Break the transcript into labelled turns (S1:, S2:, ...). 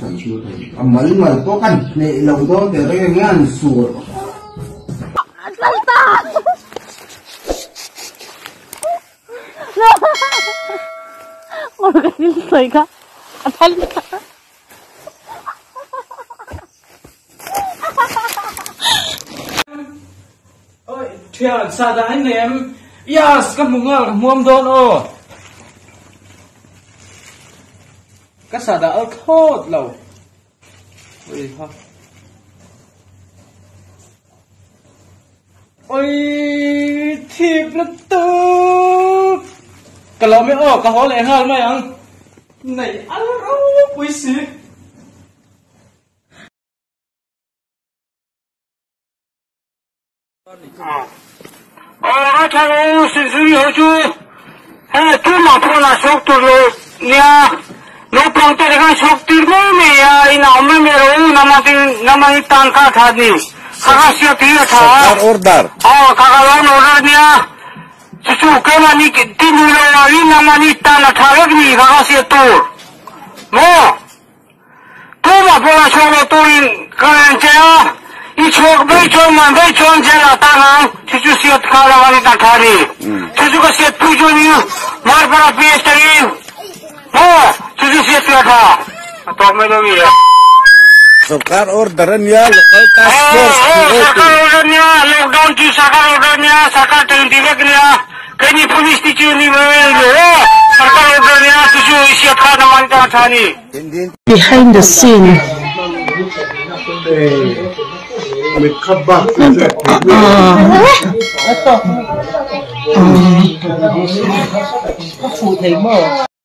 S1: chạy chưa thấy mấy mà có căn nệ lồng đó thì cái ngan sủa
S2: Organizaiga Atalika
S3: ôi thiệt sao đấy ném yes các mùng ngờ muôn đôn ô các sao đã thốt lâu ôi ha ôi thiệt là tư cái lò mới ô cái hố lại hơn mấy anh này ăn rau quý sĩ
S4: Acharu sisi hoju, tu mampu na sok tu lo niya, lo pangte dengan sok tu lo ni ya ina umur meru nama itan ka thadi, kakak siap dia thah.
S5: Order.
S4: Oh kakak lawan order niya, susu kena ni timu lagi nama itan thah ni kakak siap tu, mo, tu mampu na sok tu in kalian caya. 이쪽 매촌만 매촌 제가 땅을 주주시에 가라가니 땅타니 주주가 시에 부존이 말바라 비에스터리 주주시에 뛰어가 또 매력이야
S5: Sokar orderan ya local task force.
S4: Sakar ordernya lockdown tu sakar ordernya sakar tengah kini polis ticu ni sakar ordernya tujuh siap kanan 땅타니.
S2: Behind the scene. Phụ thấy mở